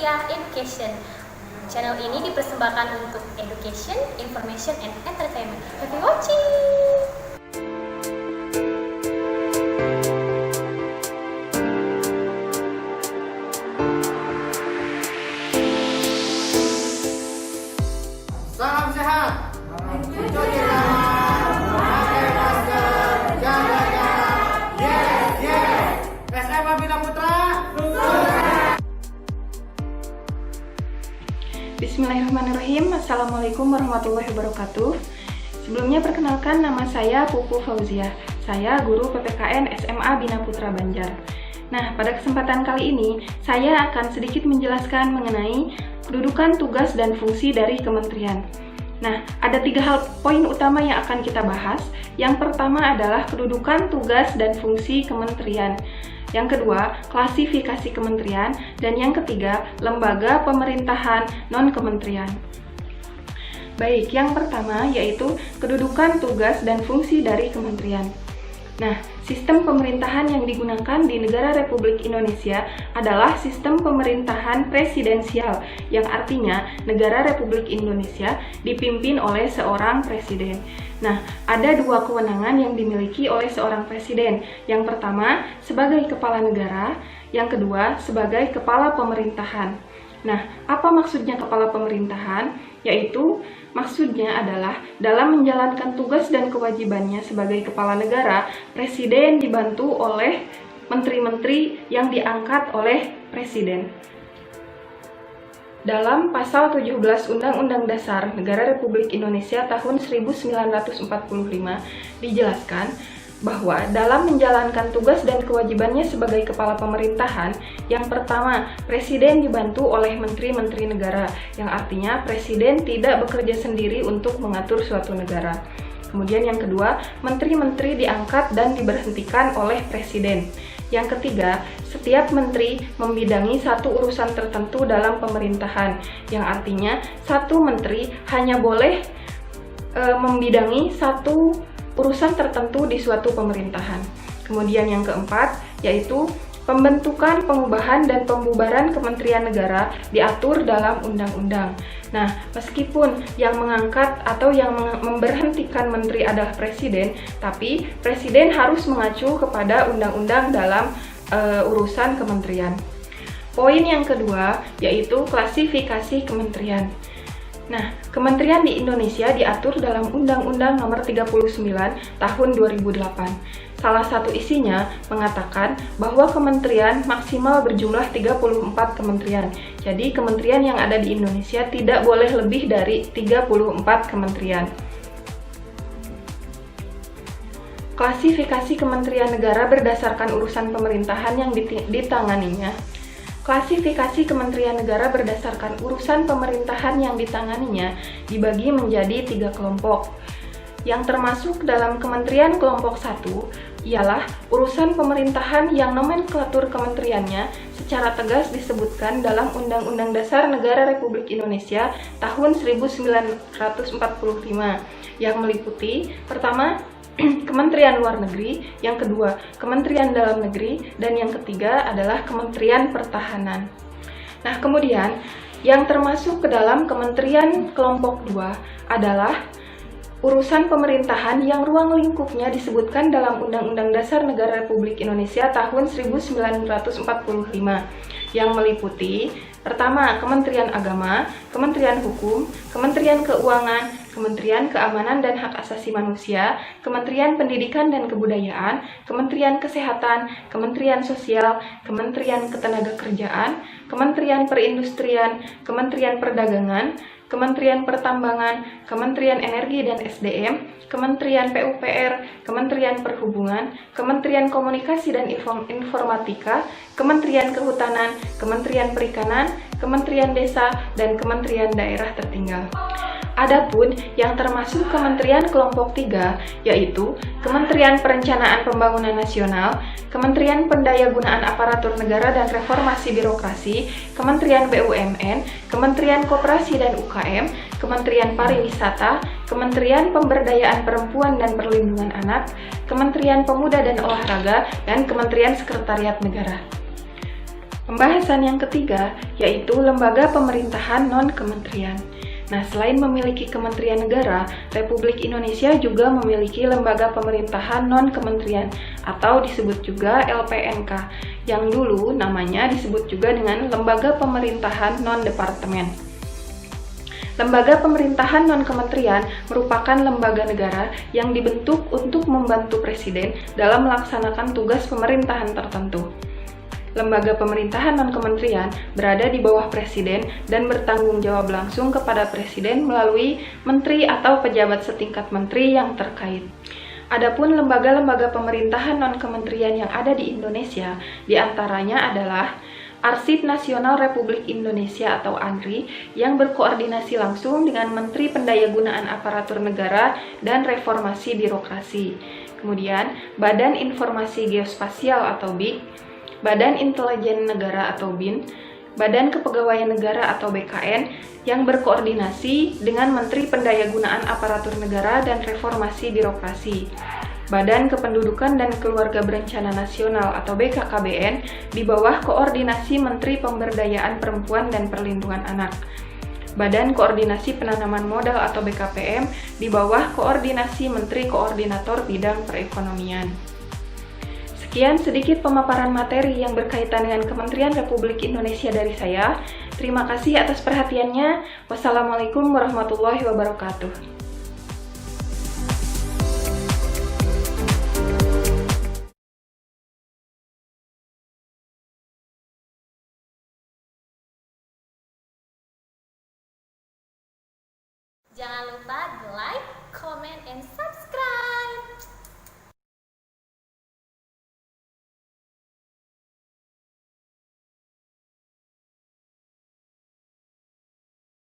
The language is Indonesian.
Indonesia Education. Channel ini dipersembahkan untuk education, information, and entertainment. Happy watching! Salam sehat. Cuci tangan, pakai masker, jaga jarak. Yes. SMA Bina Putra. Bismillahirrahmanirrahim. Assalamualaikum warahmatullahi wabarakatuh. Sebelumnya perkenalkan, nama saya Pupu Fauziah. Saya guru PPKN SMA Bina Putra Banjar. Nah, pada kesempatan kali ini saya akan sedikit menjelaskan mengenai kedudukan, tugas, dan fungsi dari kementerian. Nah, ada 3 poin utama yang akan kita bahas. Yang pertama adalah kedudukan, tugas, dan fungsi kementerian. Yang kedua, klasifikasi kementerian. Dan yang ketiga, lembaga pemerintahan non-kementerian. Baik, yang pertama yaitu kedudukan, tugas, dan fungsi dari kementerian. Nah, sistem pemerintahan yang digunakan di negara Republik Indonesia adalah sistem pemerintahan presidensial, yang artinya negara Republik Indonesia dipimpin oleh seorang presiden. Nah, ada 2 kewenangan yang dimiliki oleh seorang presiden. Yang pertama, sebagai kepala negara, yang kedua, sebagai kepala pemerintahan. Nah, apa maksudnya kepala pemerintahan? Yaitu maksudnya adalah dalam menjalankan tugas dan kewajibannya sebagai kepala negara, presiden dibantu oleh menteri-menteri yang diangkat oleh presiden. Dalam pasal 17 Undang-Undang Dasar Negara Republik Indonesia tahun 1945 dijelaskan bahwa dalam menjalankan tugas dan kewajibannya sebagai kepala pemerintahan, yang pertama, presiden dibantu oleh menteri-menteri negara, yang artinya presiden tidak bekerja sendiri untuk mengatur suatu negara. Kemudian yang kedua, menteri-menteri diangkat dan diberhentikan oleh presiden. Yang ketiga, setiap menteri membidangi satu urusan tertentu dalam pemerintahan, yang artinya satu menteri hanya boleh membidangi satu urusan tertentu di suatu pemerintahan. Kemudian yang keempat, yaitu pembentukan, pengubahan, dan pembubaran kementerian negara diatur dalam undang-undang. Nah, meskipun yang mengangkat atau yang memberhentikan menteri adalah presiden, tapi presiden harus mengacu kepada undang-undang dalam urusan kementerian. Poin yang kedua, yaitu klasifikasi kementerian. Nah, kementerian di Indonesia diatur dalam Undang-Undang Nomor 39 Tahun 2008. Salah satu isinya mengatakan bahwa kementerian maksimal berjumlah 34 kementerian. Jadi, kementerian yang ada di Indonesia tidak boleh lebih dari 34 kementerian. Klasifikasi kementerian negara berdasarkan urusan pemerintahan yang ditanganinya. Klasifikasi kementerian negara berdasarkan urusan pemerintahan yang ditanganinya dibagi menjadi 3 kelompok. Yang termasuk dalam kementerian kelompok 1 ialah urusan pemerintahan yang nomenklatur kementeriannya secara tegas disebutkan dalam Undang-Undang Dasar Negara Republik Indonesia tahun 1945 yang meliputi pertama, Kementerian Luar Negeri, yang kedua Kementerian Dalam Negeri, dan yang ketiga adalah Kementerian Pertahanan. Nah, kemudian yang termasuk ke dalam Kementerian Kelompok 2 adalah urusan pemerintahan yang ruang lingkupnya disebutkan dalam Undang-Undang Dasar Negara Republik Indonesia tahun 1945 yang meliputi pertama, Kementerian Agama, Kementerian Hukum, Kementerian Keuangan, Kementerian Keamanan dan Hak Asasi Manusia, Kementerian Pendidikan dan Kebudayaan, Kementerian Kesehatan, Kementerian Sosial, Kementerian Ketenagakerjaan, Kementerian Perindustrian, Kementerian Perdagangan, Kementerian Pertambangan, Kementerian Energi dan SDM, Kementerian PUPR, Kementerian Perhubungan, Kementerian Komunikasi dan Informatika, Kementerian Kehutanan, Kementerian Perikanan, Kementerian Desa, dan Kementerian Daerah Tertinggal. Adapun yang termasuk Kementerian Kelompok 3 yaitu Kementerian Perencanaan Pembangunan Nasional, Kementerian Pendayagunaan Aparatur Negara dan Reformasi Birokrasi, Kementerian BUMN, Kementerian Koperasi dan UKM, Kementerian Pariwisata, Kementerian Pemberdayaan Perempuan dan Perlindungan Anak, Kementerian Pemuda dan Olahraga, dan Kementerian Sekretariat Negara. Pembahasan yang ketiga yaitu lembaga pemerintahan non-kementerian. Nah, selain memiliki Kementerian Negara, Republik Indonesia juga memiliki lembaga pemerintahan non-kementerian atau disebut juga LPNK, yang dulu namanya disebut juga dengan Lembaga Pemerintahan Non-Departemen. Lembaga pemerintahan non-kementerian merupakan lembaga negara yang dibentuk untuk membantu Presiden dalam melaksanakan tugas pemerintahan tertentu. Lembaga pemerintahan non-kementerian berada di bawah Presiden dan bertanggung jawab langsung kepada Presiden melalui menteri atau pejabat setingkat menteri yang terkait. Adapun lembaga-lembaga pemerintahan non-kementerian yang ada di Indonesia, diantaranya adalah Arsip Nasional Republik Indonesia atau ANRI yang berkoordinasi langsung dengan Menteri Pendayagunaan Aparatur Negara dan Reformasi Birokrasi. Kemudian, Badan Informasi Geospasial atau BIG, Badan Intelijen Negara atau BIN, Badan Kepegawaian Negara atau BKN yang berkoordinasi dengan Menteri Pendayagunaan Aparatur Negara dan Reformasi Birokrasi, Badan Kependudukan dan Keluarga Berencana Nasional atau BKKBN di bawah koordinasi Menteri Pemberdayaan Perempuan dan Perlindungan Anak, Badan Koordinasi Penanaman Modal atau BKPM di bawah koordinasi Menteri Koordinator Bidang Perekonomian. Sekian sedikit pemaparan materi yang berkaitan dengan Kementerian Republik Indonesia dari saya. Terima kasih atas perhatiannya. Wassalamualaikum warahmatullahi wabarakatuh. Jangan lupa like, comment, and subscribe.